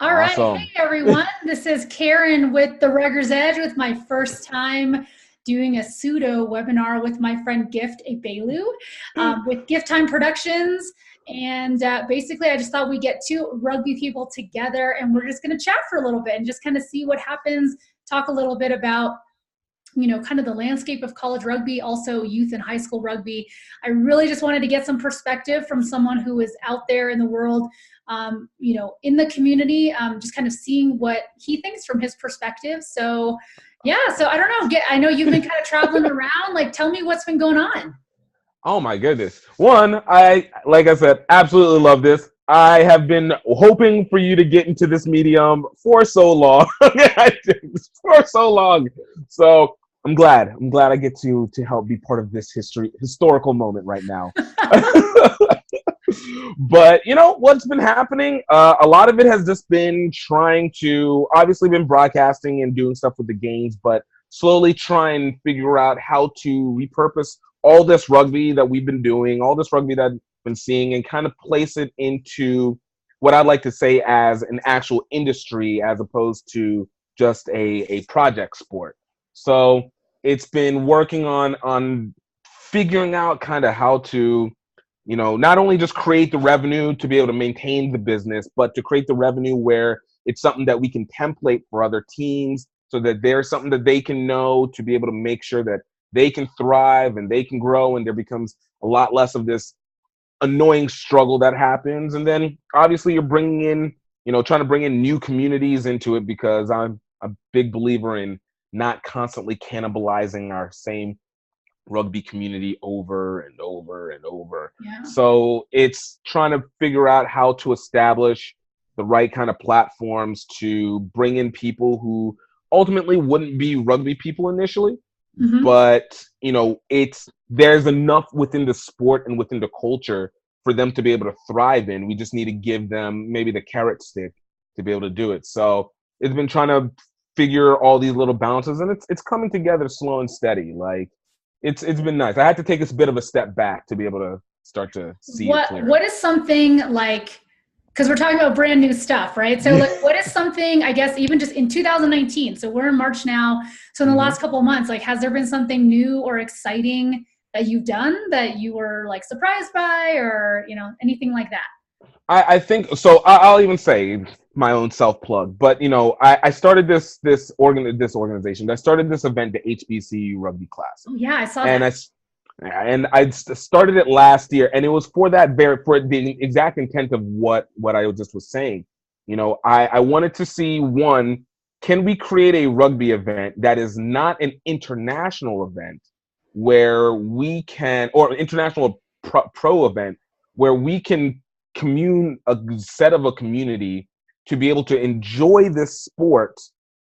All right. Hey, Awesome. everyone. This is Karen with the Rugger's Edge with my first time doing a pseudo webinar with my friend Gift Eglebu with Gift Time Productions. And basically, I just thought we'd get two rugby people together and we're just going to chat for a little bit and just kind of see what happens, talk a little bit about kind of the landscape of college rugby, also youth and high school rugby. I really just wanted to get some perspective from someone who is out there in the world, in the community, just kind of seeing what he thinks from his perspective. So, yeah, so I don't know. I know you've been kind of traveling around. Like, tell me what's been going on. Oh my goodness. One, like I said, absolutely love this. I have been hoping for you to get into this medium for so long. For so long. So I'm glad. I'm glad I get to help be part of this historical moment right now. But what's been happening? A lot of it has just been trying to obviously been broadcasting and doing stuff with the games, but slowly try and figure out how to repurpose all this rugby that we've been doing, all this rugby that I've been seeing, and kind of place it into what I'd like to say as an actual industry as opposed to just a project sport. So it's been working on figuring out kind of how to not only just create the revenue to be able to maintain the business, but to create the revenue where it's something that we can template for other teams so that there's something that they can know to be able to make sure that they can thrive and they can grow, and there becomes a lot less of this annoying struggle that happens. And then obviously you're bringing in, trying to bring in new communities into it, because I'm a big believer in not constantly cannibalizing our same rugby community over and over and over. Yeah. So it's trying to figure out how to establish the right kind of platforms to bring in people who ultimately wouldn't be rugby people initially, but there's enough within the sport and within the culture for them to be able to thrive in. We just need to give them maybe the carrot stick to be able to do it. So it's been trying to figure all these little balances, and it's coming together slow and steady. Like it's been nice. I had to take a bit of a step back to be able to start to see it clearer. What is something like, because we're talking about brand new stuff, right? So like, what is something, I guess, even just in 2019, so we're in March now, so in the last couple of months, like, has there been something new or exciting that you've done that you were like surprised by, or anything like that? I think so. I'll even say my own self plug, but I started this organization. I started this event, the HBCU Rugby Class. Oh yeah, I saw and that. I started it last year, and it was for the exact intent of what I just was saying. I wanted to see, one, can we create a rugby event that is not an international event where we can, or an international pro event where we can commune a set of a community to be able to enjoy this sport,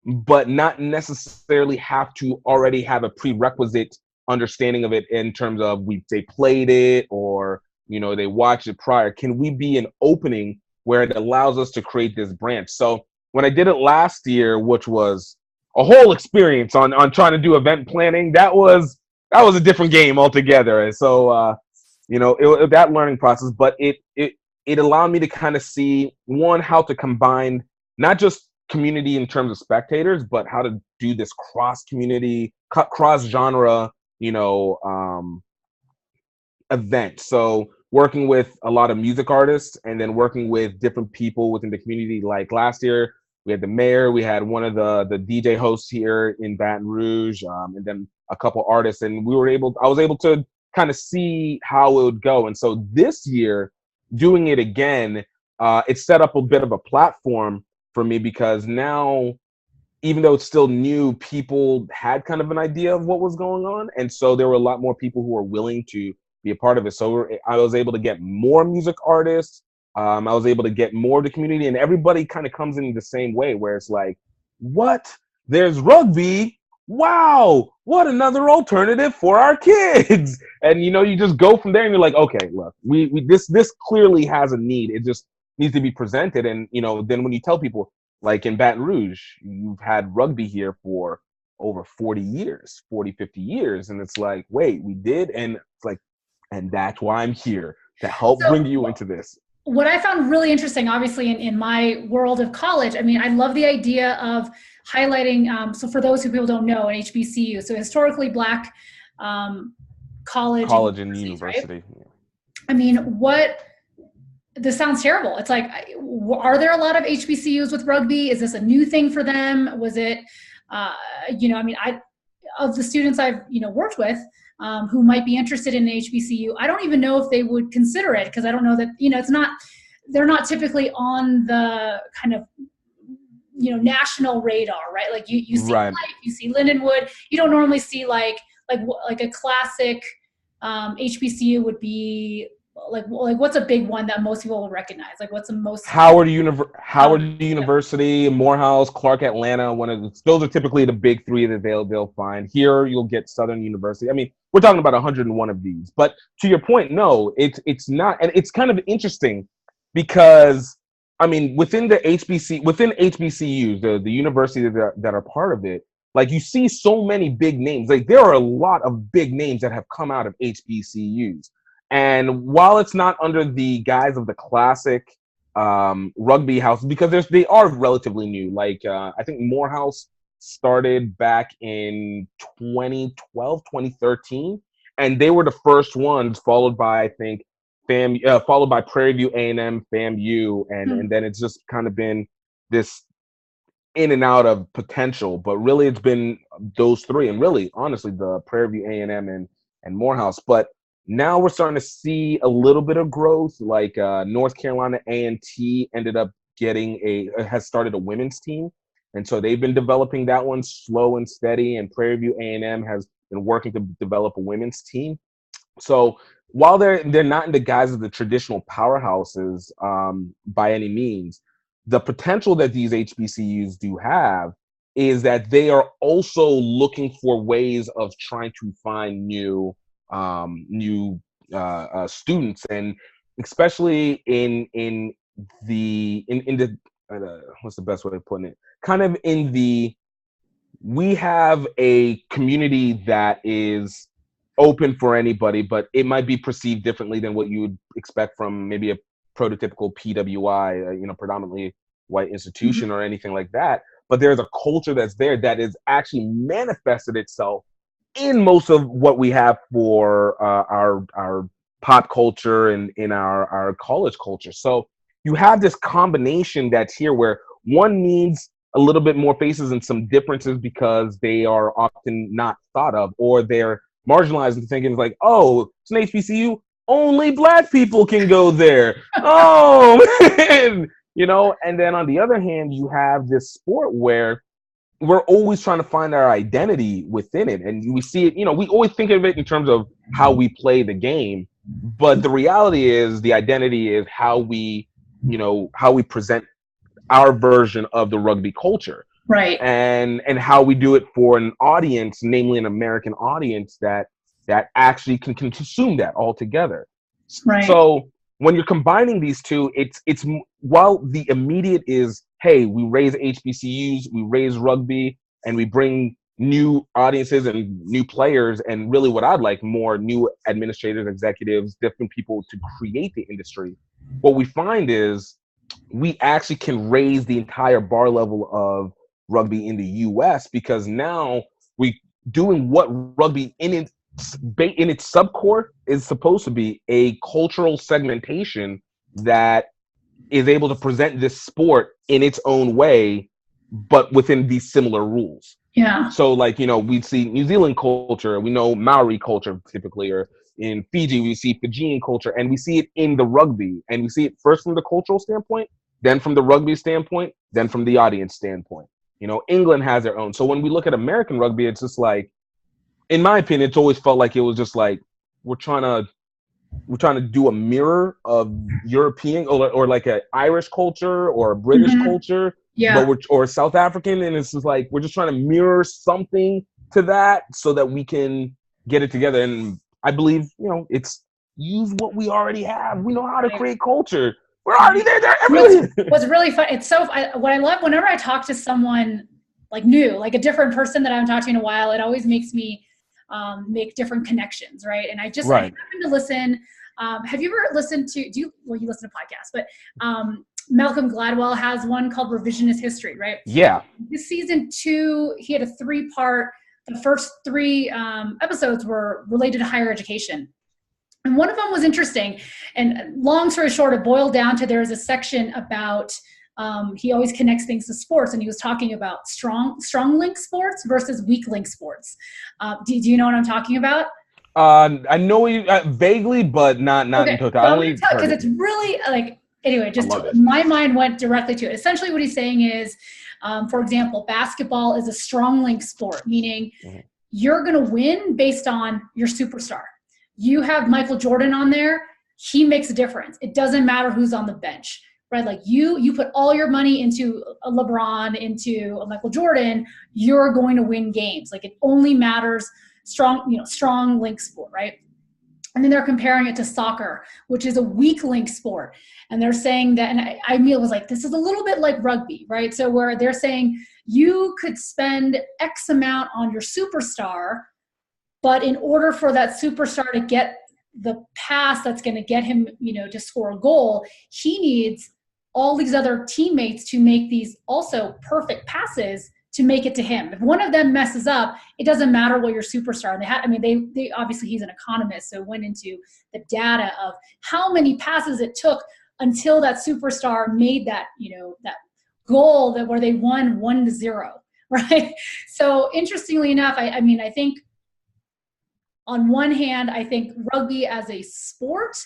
but not necessarily have to already have a prerequisite understanding of it in terms of they played it, or they watched it prior. Can we be an opening where it allows us to create this branch? So when I did it last year, which was a whole experience on trying to do event planning, that was a different game altogether. And so that learning process, but it allowed me to kind of see, one, how to combine not just community in terms of spectators, but how to do this cross community, cross genre, event. So working with a lot of music artists, and then working with different people within the community. Like last year, we had the mayor, we had one of the DJ hosts here in Baton Rouge, and then a couple artists, and I was able to kind of see how it would go. And so this year, doing it again, it set up a bit of a platform for me, because now, even though it's still new, people had kind of an idea of what was going on. And so there were a lot more people who were willing to be a part of it. So I was able to get more music artists. I was able to get more of the community, and everybody kind of comes in the same way, where it's like, what? There's rugby? Wow, what another alternative for our kids. And you just go from there, and you're like, okay, look, this clearly has a need. It just needs to be presented. And then when you tell people, like in Baton Rouge, you've had rugby here for over 40 years, 40, 50 years. And it's like, wait, we did? And it's like, and that's why I'm here, to help So bring you into this. what I found really interesting, obviously in my world of college, I mean, I love the idea of highlighting, so for those who people don't know, an HBCU, so historically Black college and College and universities, right? university. I mean, this sounds terrible. It's like, are there a lot of HBCUs with rugby? Is this a new thing for them? Was it, I mean, of the students I've, worked with, who might be interested in an HBCU, I don't even know if they would consider it, because I don't know that, they're not typically on the kind of, national radar, right? Like you see, Right. like, you see Lindenwood, you don't normally see like a classic HBCU would be like what's a big one that most people will recognize? Like what's the most Howard University, Morehouse, Clark Atlanta. Those are typically the big three that they'll find. Here you'll get Southern University. I mean, we're talking about 101 of these. But to your point, no, it's not, and it's kind of interesting because I mean within HBCUs, the universities that are part of it, like you see so many big names. Like there are a lot of big names that have come out of HBCUs. And while it's not under the guise of the classic rugby house, because they are relatively new. Like I think Morehouse started back in 2012, 2013, and they were the first ones, followed by I think followed by Prairie View A&M, FAMU, and then it's just kind of been this in and out of potential. But really, it's been those three, and really, honestly, the Prairie View A&M and Morehouse. But now we're starting to see a little bit of growth, like North Carolina A&T has started a women's team. And so they've been developing that one slow and steady, and Prairie View A&M has been working to develop a women's team. So while they're not in the guise of the traditional powerhouses by any means, the potential that these HBCUs do have is that they are also looking for ways of trying to find new students, and especially in the what's the best way of putting it? Kind of we have a community that is open for anybody, but it might be perceived differently than what you would expect from maybe a prototypical PWI, predominantly white institution or anything like that. But there's a culture that's there that is actually manifested itself in most of what we have for our pop culture and in our college culture. So you have this combination that's here where one needs a little bit more faces and some differences because they are often not thought of, or they're marginalized and thinking like, oh, it's an HBCU, only Black people can go there. Oh, man. And then on the other hand, you have this sport where we're always trying to find our identity within it. And we see it, we always think of it in terms of how we play the game. But the reality is the identity is how we present our version of the rugby culture. Right. And how we do it for an audience, namely an American audience that actually can consume that altogether. Right. So when you're combining these two, it's while the immediate is, hey, we raise HBCUs, we raise rugby, and we bring new audiences and new players, and really what I'd like more new administrators, executives, different people to create the industry. What we find is we actually can raise the entire bar level of rugby in the US, because now we doing what rugby in its subcore is supposed to be, a cultural segmentation that is able to present this sport in its own way, but within these similar rules. Yeah. So like, we see New Zealand culture, we know Maori culture typically, or in Fiji, we see Fijian culture, and we see it in the rugby, and we see it first from the cultural standpoint, then from the rugby standpoint, then from the audience standpoint. England has their own. So when we look at American rugby, it's just like, in my opinion, it's always felt like it was just like, we're trying to do a mirror of European or like an Irish culture or a British culture, yeah, or South African, and it's just like we're just trying to mirror something to that so that we can get it together. And I believe it's use what we already have. We know how to create culture. We're already there. They're everywhere. What's really fun? It's so what I love whenever I talk to someone like new, like a different person that I haven't talked to in a while. It always makes me make different connections, right? And I happened to listen Have you ever listened to, you listen to podcasts, but Malcolm Gladwell has one called Revisionist History, right? Yeah. This season 2, he had a 3-part, the first 3 episodes were related to higher education. And one of them was interesting. And long story short, it boiled down to, there's a section about, he always connects things to sports, and he was talking about strong link sports versus weak link sports. Do you know what I'm talking about? I know you vaguely, but not Okay, in total. so I I'm only gonna tell, because it's really anyway, just my mind went directly to it. Essentially what he's saying is, for example, basketball is a strong link sport, meaning you're going to win based on your superstar. You have Michael Jordan on there, he makes a difference. It doesn't matter who's on the bench, right? Like you put all your money into a LeBron, into a Michael Jordan, you're going to win games. Like, it only matters strong link sport, right? And then they're comparing it to soccer, which is a weak link sport. And they're saying that, and I was like, this is a little bit like rugby, right? So where they're saying you could spend X amount on your superstar, but in order for that superstar to get the pass that's going to get him, to score a goal, he needs all these other teammates to make these also perfect passes to make it to him. If one of them messes up, it doesn't matter what your superstar. They obviously, he's an economist, so went into the data of how many passes it took until that superstar made that, that goal where they won 1-0, right? So interestingly enough, I think on one hand, I think rugby as a sport,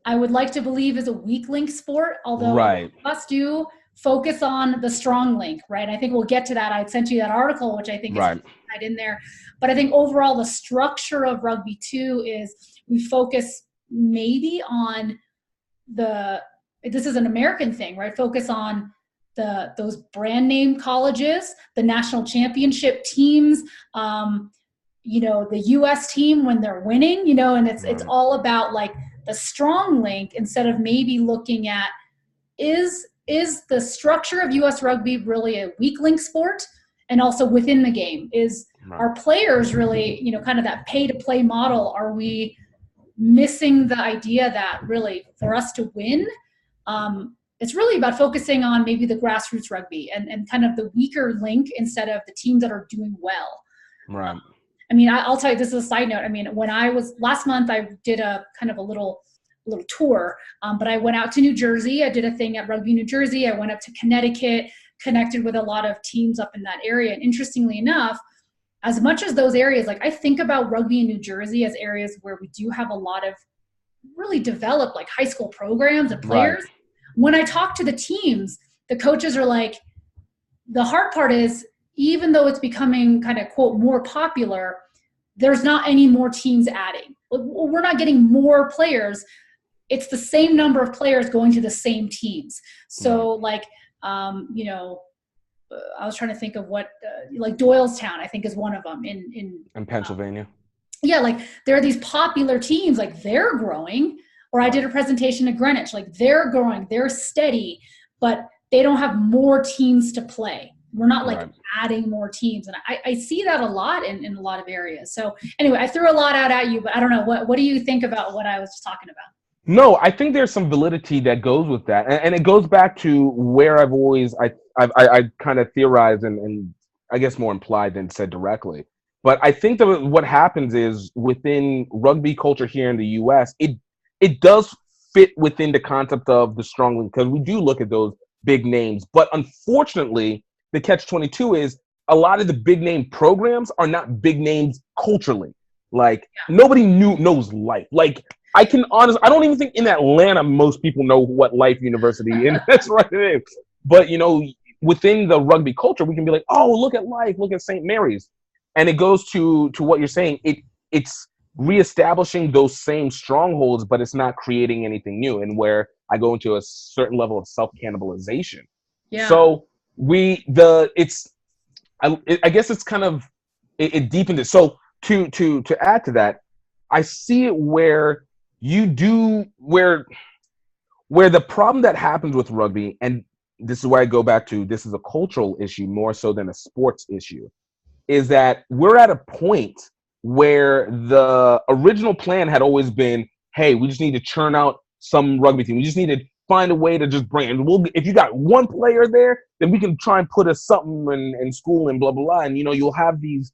I would like to believe is a weak link sport, although us do focus on the strong link, right? I think we'll get to that. I sent you that article, which I think is right in there. But I think overall the structure of rugby too is we focus maybe on this is an American thing, right? Focus on those brand name colleges, the national championship teams, the US team when they're winning, and it's all about like the strong link, instead of maybe looking at is the structure of US rugby really a weak link sport? And also within the game, our players really, kind of that pay to play model, are we missing the idea that really for us to win, it's really about focusing on maybe the grassroots rugby and kind of the weaker link instead of the teams that are doing well. Right. I'll tell you, this is a side note. When I was last month, I did a kind of a little tour, but I went out to New Jersey. I did a thing at Rugby New Jersey. I went up to Connecticut, connected with a lot of teams up in that area. And interestingly enough, as much as those areas, like I think about rugby in New Jersey as areas where we do have a lot of really developed like high school programs and players. Right. When I talk to the teams, the coaches are like, the hard part is, even though it's becoming kind of quote more popular, there's not any more teams adding. We're not getting more players. It's the same number of players going to the same teams. So I was trying to think of what, like Doylestown, I think is one of them in Pennsylvania. Like there are these popular teams, like they're growing. Or I did a presentation at Greenwich, like they're growing, they're steady, but they don't have more teams to play. We're not like adding more teams. And I see that a lot in a lot of areas. So anyway, I threw a lot out at you, but I don't know. What do you think about what I was just talking about? No, I think there's some validity that goes with that. And it goes back to where I've always, I kind of theorized and I guess more implied than said directly. But I think that what happens is within rugby culture here in the US, it does fit within the concept of the strong link, because we do look at those big names. But unfortunately, the catch-22 is a lot of the big name programs are not big names culturally. Like nobody knows Life. Like I don't even think in Atlanta most people know what Life University and that's right it is. But within the rugby culture, we can be like, oh, look at Life, look at St. Mary's. And it goes to what you're saying. It's reestablishing those same strongholds, but it's not creating anything new. And where I go into a certain level of self-cannibalization. Yeah. So I guess it's kind of it deepened it. So to add to that, I see it where the problem that happens with rugby, and this is where I go back to, this is a cultural issue more so than a sports issue, is that we're at a point where the original plan had always been hey, we just need to churn out some rugby team. We just need to find a way to just bring it. If you got one player there, then we can try and put something in school and blah, blah, blah. And, you'll have these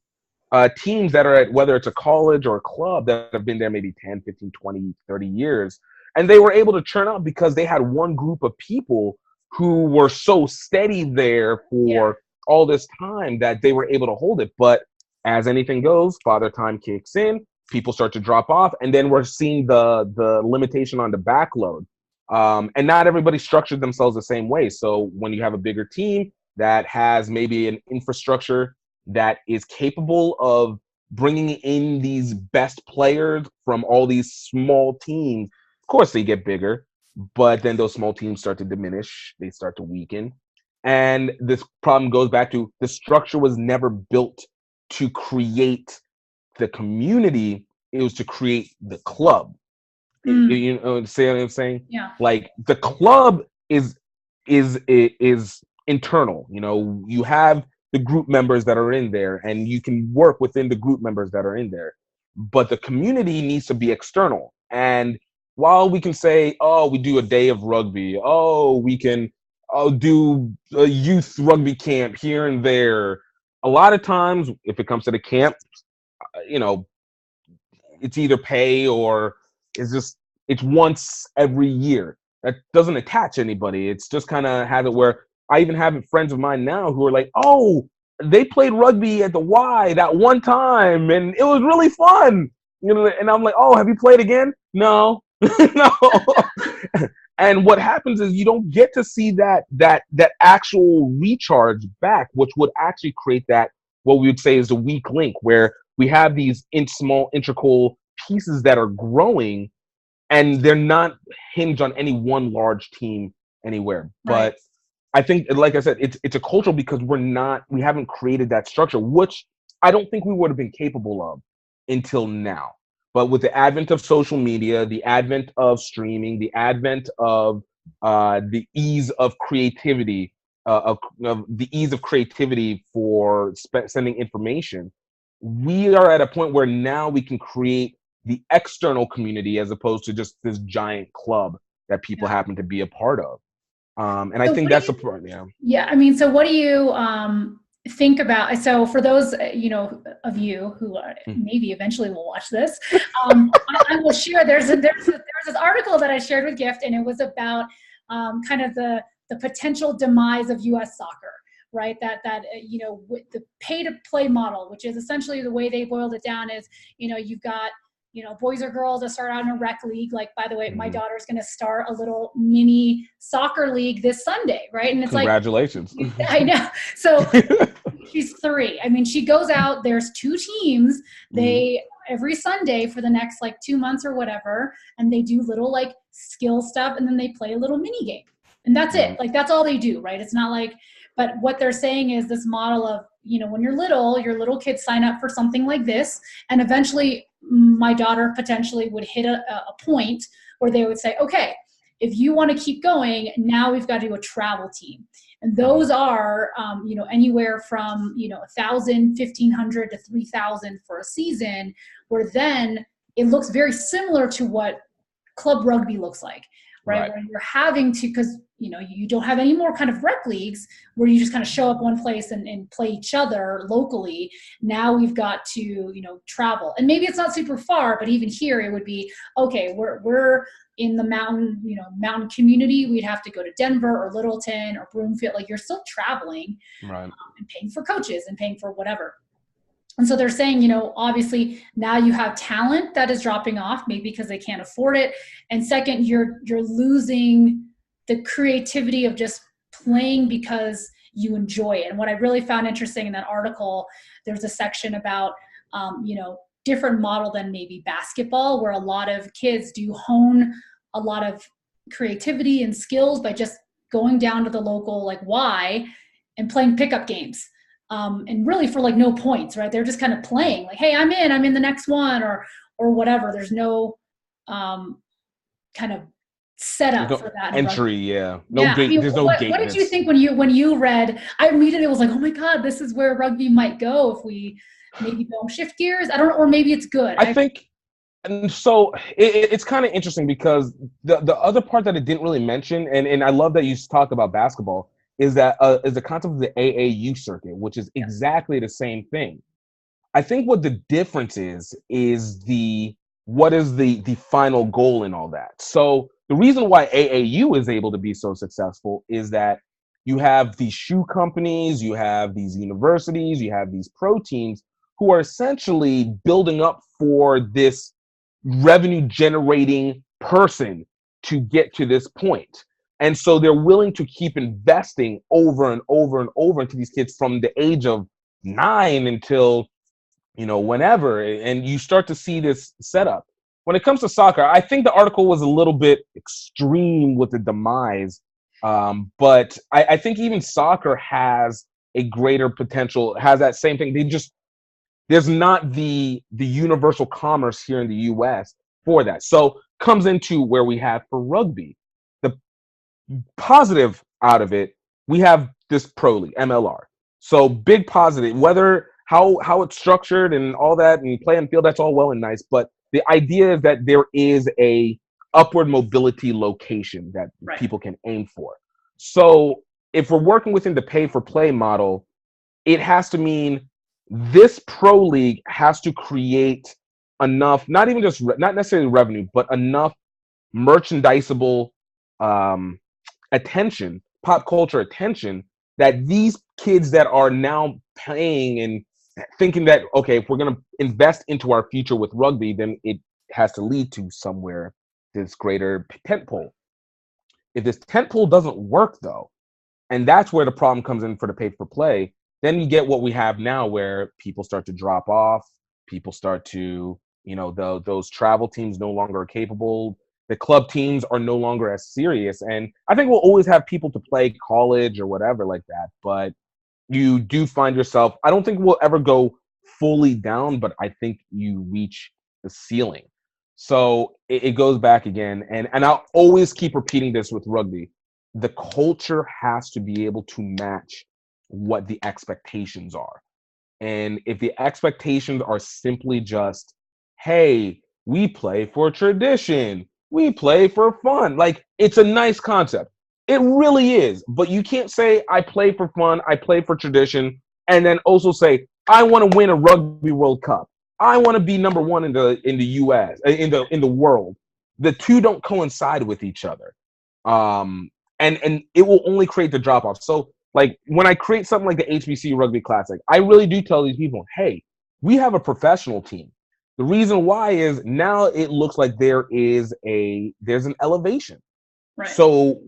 teams that are at, whether it's a college or a club, that have been there maybe 10, 15, 20, 30 years. And they were able to churn out because they had one group of people who were so steady there for all this time that they were able to hold it. But as anything goes, father time kicks in, people start to drop off, and then we're seeing the limitation on the backload. And not everybody structured themselves the same way. So when you have a bigger team that has maybe an infrastructure that is capable of bringing in these best players from all these small teams, of course they get bigger, but then those small teams start to diminish, they start to weaken. And this problem goes back to the structure was never built to create the community, it was to create the club. You know, see what I'm saying? Yeah. Like the club is internal. You have the group members that are in there, and you can work within the group members that are in there. But the community needs to be external. And while we can say, oh, we do a day of rugby, oh, we can do a youth rugby camp here and there, a lot of times, if it comes to the camp, it's either pay or it's once every year. That doesn't attach anybody. It's just kind of have it where I even have friends of mine now who are like, oh, they played rugby at the Y that one time and it was really fun. And I'm like, oh, have you played again? No. No. And what happens is you don't get to see that actual recharge back, which would actually create that, what we would say is the weak link, where we have these small integral pieces that are growing, and they're not hinged on any one large team anywhere. Right. But I think, like I said, it's a cultural, because we haven't created that structure, which I don't think we would have been capable of until now. But with the advent of social media, the advent of streaming, the advent of the ease of creativity, of the ease of creativity for sending information, we are at a point where now we can create the external community as opposed to just this giant club that people happen to be a part of. And I think that's the part. Yeah. I mean, so what do you think about? So for those, of you who maybe eventually will watch this, I will share. There's this article that I shared with Gift, and it was about kind of the potential demise of U.S. soccer. Right, that with the pay-to-play model, which is essentially the way they boiled it down, is you've got boys or girls that start out in a rec league. Like, by the way, my daughter's going to start a little mini soccer league this Sunday, right? And it's congratulations. I know. So she's 3. I mean, she goes out. There's 2 teams. They every Sunday for the next 2 months or whatever, and they do little skill stuff, and then they play a little mini game, and that's it. That's all they do, right? It's not but what they're saying is this model of, when you're little, your little kids sign up for something like this. And eventually my daughter potentially would hit a point where they would say, okay, if you want to keep going, now we've got to do a travel team. And those are, anywhere from, 1,000, 1,500 to 3,000 for a season, where then it looks very similar to what club rugby looks like. Right. Where you're having to, because, you don't have any more kind of rec leagues where you just kind of show up one place and play each other locally. Now we've got to, travel. And maybe it's not super far, but even here it would be, okay, we're in the mountain community. We'd have to go to Denver or Littleton or Broomfield. You're still traveling, right, and paying for coaches and paying for whatever. And so they're saying, obviously now you have talent that is dropping off, maybe because they can't afford it. And second, you're losing the creativity of just playing because you enjoy it. And what I really found interesting in that article, there's a section about, different model than maybe basketball, where a lot of kids do hone a lot of creativity and skills by just going down to the local Y and playing pickup games. And really for no points, right? They're just kind of playing hey, I'm in the next one or whatever. There's no kind of setup for that entry. Gate. There's no gate. What did you think when you read? I immediately was like, oh my God, this is where rugby might go if we maybe don't shift gears. I don't know, or maybe it's good. I think And so it's kind of interesting because the other part that it didn't really mention, and I love that you talked about basketball, is that is the concept of the AAU circuit, which is exactly the same thing. I think what the difference is the what is the final goal in all that. So the reason why AAU is able to be so successful is that you have these shoe companies, you have these universities, you have these pro teams who are essentially building up for this revenue generating person to get to this point. And so they're willing to keep investing over and over and over into these kids from the age of 9 until whenever, and you start to see this setup. When it comes to soccer, I think the article was a little bit extreme with the demise, but I think even soccer has a greater potential, has that same thing. There's not the universal commerce here in the US for that. So comes into where we have for rugby. The positive out of it, we have this pro league, MLR. So big positive, whether how it's structured and all that and play and field, that's all well and nice. But the idea is that there is a upward mobility location that people can aim for. So if we're working within the pay for play model, it has to mean this pro league has to create enough, not necessarily revenue, but enough merchandisable attention, pop culture attention, that these kids that are now playing and thinking that, okay, if we're going to invest into our future with rugby, then it has to lead to somewhere this greater tentpole. If this tentpole doesn't work, though, and that's where the problem comes in for the pay for play, then you get what we have now, where people start to drop off. People start to, those travel teams no longer are capable. The club teams are no longer as serious. And I think we'll always have people to play college or whatever like that. But you do find yourself, I don't think we'll ever go fully down, but I think you reach the ceiling. So it goes back again. And I'll always keep repeating this with rugby. The culture has to be able to match what the expectations are. And if the expectations are simply just, hey, we play for tradition, we play for fun, like, it's a nice concept. It really is. But you can't say, I play for fun, I play for tradition, and then also say, I want to win a Rugby World Cup. I want to be number one in the US, in the world. The two don't coincide with each other. And it will only create the drop off. So like when I create something like the HBC Rugby Classic, I really do tell these people, hey, we have a professional team. The reason why is now it looks like there's an elevation. Right. So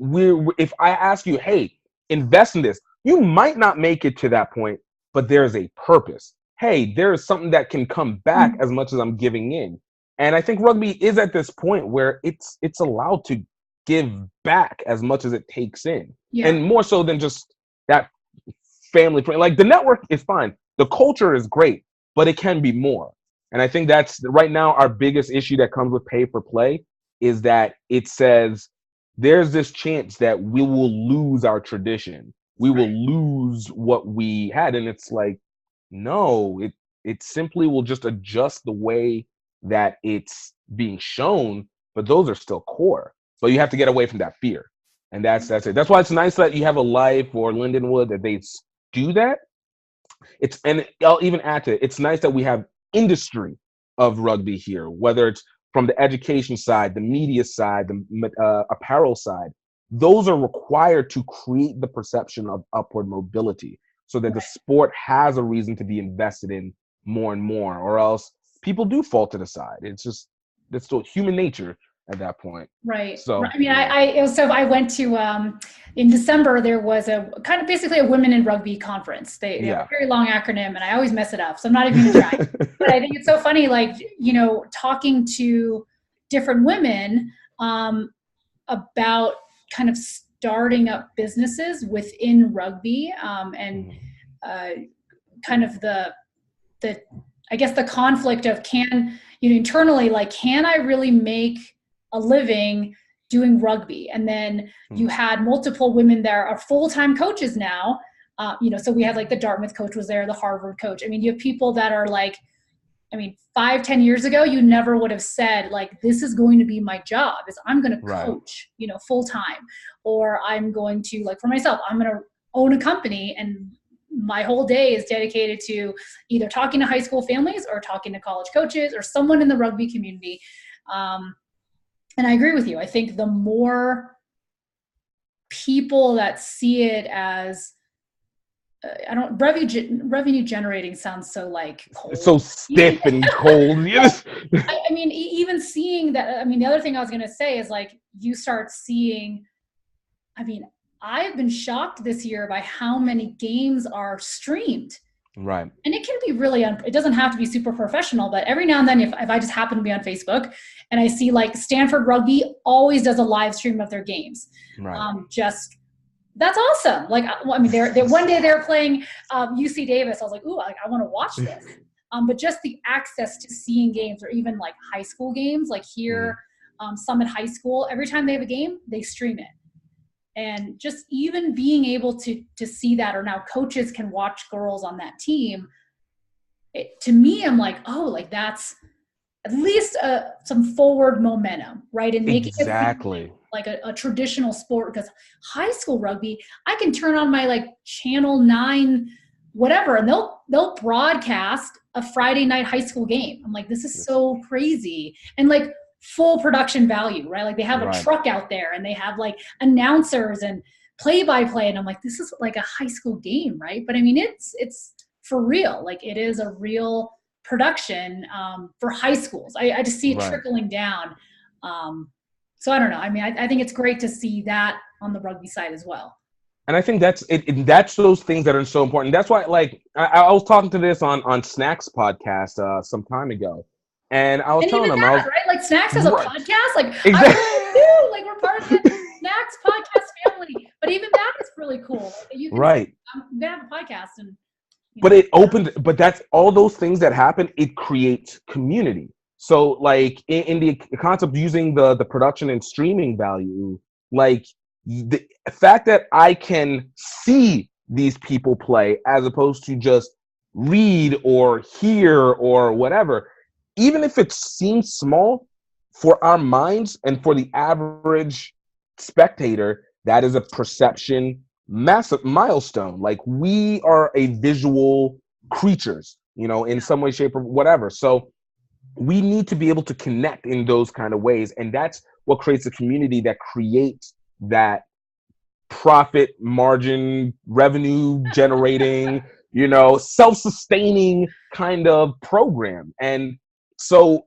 if I ask you, hey, invest in this, you might not make it to that point, but there's a purpose. Hey, there's something that can come back as much as I'm giving in. And I think rugby is at this point where it's allowed to give back as much as it takes in. Yeah. And more so than just that family. Like the network is fine. The culture is great, but it can be more. And I think that's right now our biggest issue that comes with pay for play is that it says there's this chance that we will lose our tradition. We will lose what we had. And it's like, no, it simply will just adjust the way that it's being shown, but those are still core. But you have to get away from that fear. And that's it. That's why it's nice that you have a Life or Lindenwood that they do that. And I'll even add to it, it's nice that we have industry of rugby here, whether it's from the education side, the media side, the apparel side. Those are required to create the perception of upward mobility so that the sport has a reason to be invested in more and more, or else people do fall to the side. It's still human nature at that point. Right. So I mean, I went to in December, there was a kind of basically a women in rugby conference. They have a very long acronym and I always mess it up. So I'm not even gonna try. But I think it's so funny, like, talking to different women about kind of starting up businesses within rugby and kind of the I guess the conflict of internally, like, can I really make a living doing rugby? And then you had multiple women there are full-time coaches now. So we had like the Dartmouth coach was there, the Harvard coach. I mean, you have people that are like I mean, 5-10 years ago, you never would have said like, this is going to be my job, is I'm going to Right. coach, full time, or I'm going to, like, for myself, I'm going to own a company, and my whole day is dedicated to either talking to high school families or talking to college coaches or someone in the rugby community. And I agree with you. I think the more people that see it as revenue generating sounds so like cold. It's so stiff and cold. Yes. I mean, even seeing that, I mean, the other thing I was going to say is like, you start seeing, I mean, I've been shocked this year by how many games are streamed. Right. And it can be really, it doesn't have to be super professional, but every now and then, if I just happen to be on Facebook and I see like Stanford Rugby always does a live stream of their games. Right. That's awesome. Like, I mean, they're one day they're playing UC Davis. I was like, ooh, I want to watch this. But just the access to seeing games, or even like high school games, like here, Summit High School, every time they have a game, they stream it. And just even being able to see that, or now coaches can watch girls on that team. To me, I'm like, oh, like that's at least some forward momentum, right? And making it like a traditional sport, because high school rugby, I can turn on my like channel 9, whatever, and they'll broadcast a Friday night high school game. I'm like, this is so crazy. And like full production value, right? Like they have a truck out there and they have like announcers and play-by-play. And I'm like, this is like a high school game, right? But I mean, it's for real. Like it is a real production for high schools. I just see it trickling down. So I don't know. I mean, I think it's great to see that on the rugby side as well. And I think that's it. That's those things that are so important. That's why, like, I was talking to this on Snacks podcast some time ago, and I was telling them, right? Like Snacks has a podcast. Like, exactly. I do. Like, we're part of the Snacks podcast family. But even that is really cool. You can right. They have a podcast, and but it opened. But that's all those things that happen. It creates community. So, like, in the concept of using the production and streaming value, like the fact that I can see these people play as opposed to just read or hear or whatever, even if it seems small, for our minds and for the average spectator, that is a perception massive milestone. Like, we are a visual creatures, in some way, shape, or whatever. So we need to be able to connect in those kind of ways. And that's what creates a community that creates that profit margin, revenue generating, self-sustaining kind of program. And so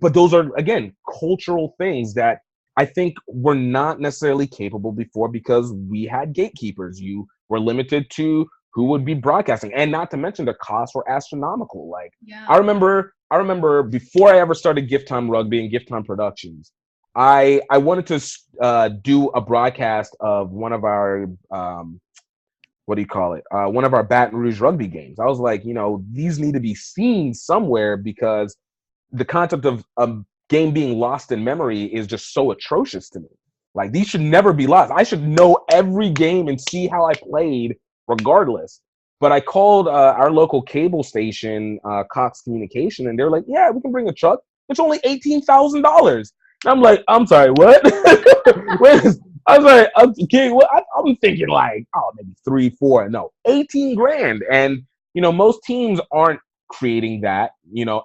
but those are, again, cultural things that I think were not necessarily capable before, because we had gatekeepers. You were limited to who would be broadcasting, and not to mention the costs were astronomical. Like, I remember before I ever started GiftTimeRugby and GiftTime Productions, I wanted to do a broadcast of one of our one of our Baton Rouge rugby games. I was like, these need to be seen somewhere, because the concept of a game being lost in memory is just so atrocious to me. Like, these should never be lost. I should know every game and see how I played regardless. But I called our local cable station, Cox Communication, and they're like, yeah, we can bring a truck. It's only $18,000. I'm like, I'm sorry, what? I was like, I'm thinking like, maybe 3, 4, no, 18 grand. And, most teams aren't creating that,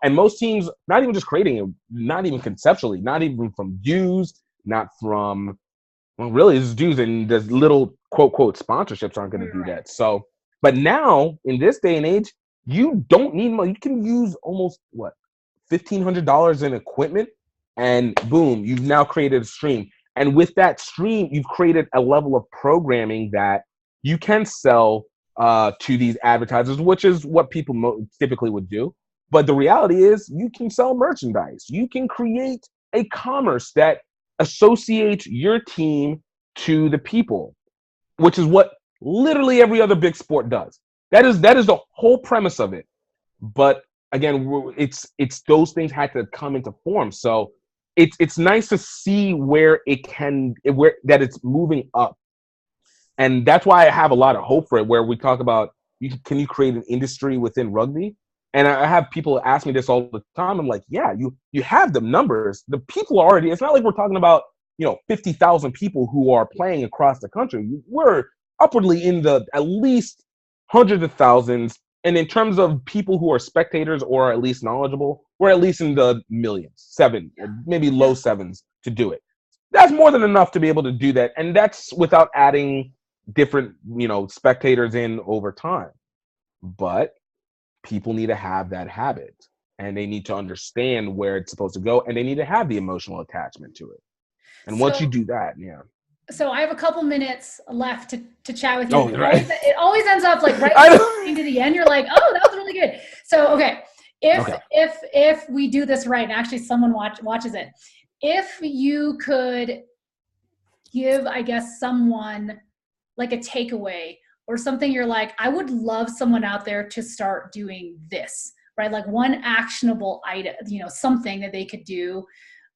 and most teams, not even just creating it, not even conceptually, not even from dues, not from, well, really it's dues, and there's little quote sponsorships aren't going to do that. So, but now in this day and age, you don't need money. You can use almost $1,500 in equipment, and boom, you've now created a stream. And with that stream, you've created a level of programming that you can sell to these advertisers, which is what people typically would do. But the reality is, you can sell merchandise. You can create a commerce that associates your team to the people, which is what literally every other big sport does. That is the whole premise of it. But again, it's those things had to come into form. So it's nice to see where that it's moving up. And that's why I have a lot of hope for it, where we talk about, can you create an industry within rugby? And I have people ask me this all the time. I'm like, yeah, you have the numbers. The people are already, it's not like we're talking about, 50,000 people who are playing across the country. We're upwardly in the at least hundreds of thousands. And in terms of people who are spectators or at least knowledgeable, we're at least in the millions, seven, maybe low sevens to do it. That's more than enough to be able to do that. And that's without adding different, spectators in over time. But people need to have that habit, and they need to understand where it's supposed to go, and they need to have the emotional attachment to it. And once you do that, So I have a couple minutes left to chat with you. Oh, right. It always ends up like right to the end. You're like, oh, that was really good. So okay, if we do this right, and actually someone watches it, if you could give, I guess, someone like a takeaway or something, you're like, I would love someone out there to start doing this, right? Like one actionable item, something that they could do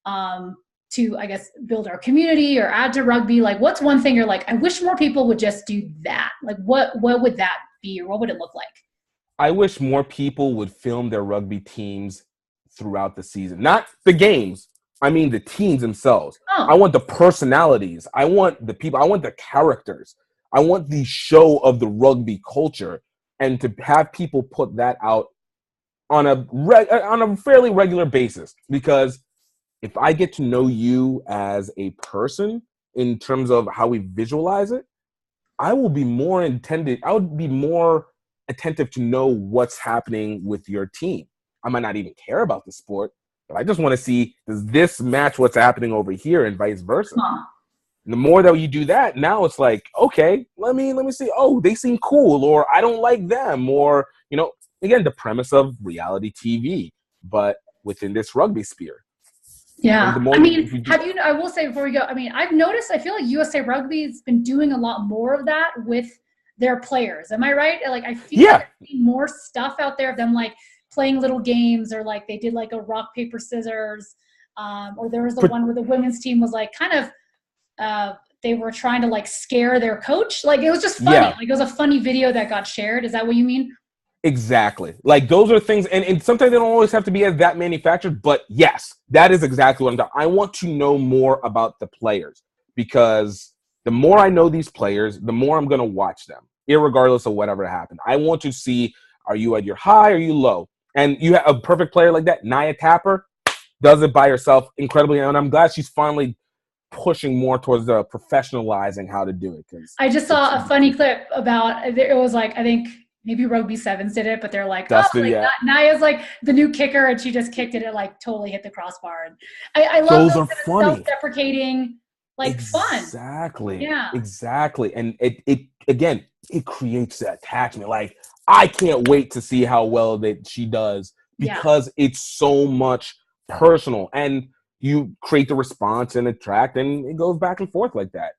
to, I guess, build our community or add to rugby. Like, what's one thing you're like, I wish more people would just do that? Like, what would that be, or what would it look like? I wish more people would film their rugby teams throughout the season. Not the games. I mean the teams themselves. Oh. I want the personalities. I want the people. I want the characters. I want the show of the rugby culture, and to have people put that out on a fairly regular basis. Because if I get to know you as a person in terms of how we visualize it, I would be more attentive to know what's happening with your team. I might not even care about the sport, but I just want to see, does this match what's happening over here, and vice versa. And the more that you do that, now it's like, okay, let me see. Oh, they seem cool, or I don't like them, or again, the premise of reality TV, but within this rugby sphere. Yeah, I mean, I will say before we go, I mean, I've noticed, I feel like USA Rugby has been doing a lot more of that with their players. Am I right? Like, I feel like I've seen more stuff out there of them, like playing little games, or like they did like a rock, paper, scissors, or there was the one where the women's team was like kind of, they were trying to like scare their coach. Like, it was just funny. Like, it was a funny video that got shared. Is that what you mean? Exactly. Like, those are things, and sometimes they don't always have to be as that manufactured, but yes, that is exactly what I'm talking. I want to know more about the players, because the more I know these players, the more I'm going to watch them, irregardless of whatever happened. I want to see, are you at your high, or are you low? And you have a perfect player like that. Naya Tapper does it by herself incredibly, and I'm glad she's finally pushing more towards the professionalizing how to do it. I just saw a funny clip about, it was like, I think maybe Rugby Sevens did it, but they're like, Naya's like the new kicker, and she just kicked it and like totally hit the crossbar. And I love those are funny, self-deprecating, like fun. Exactly. Yeah. Exactly. And it creates that attachment. Like, I can't wait to see how well that she does, because it's so much personal, and you create the response and attract, and it goes back and forth like that.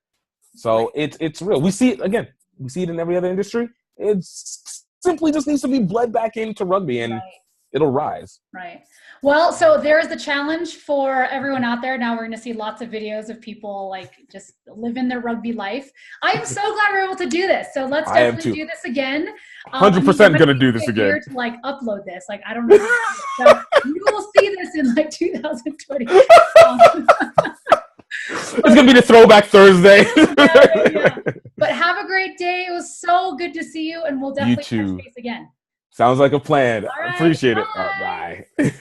So it's real. We see it again. We see it in every other industry. It simply just needs to be bled back into rugby, and it'll rise. Right. Well, so there's the challenge for everyone out there. Now we're going to see lots of videos of people like just living their rugby life. I am so glad we're able to do this. So let's definitely do this again. 100% going to do this again. To like upload this. Like, I don't know. So you will see this in like 2020. It's going to be the throwback Thursday. But have a great day. It was so good to see you, and we'll definitely touch base again. Sounds like a plan. All right, appreciate it. All right, bye.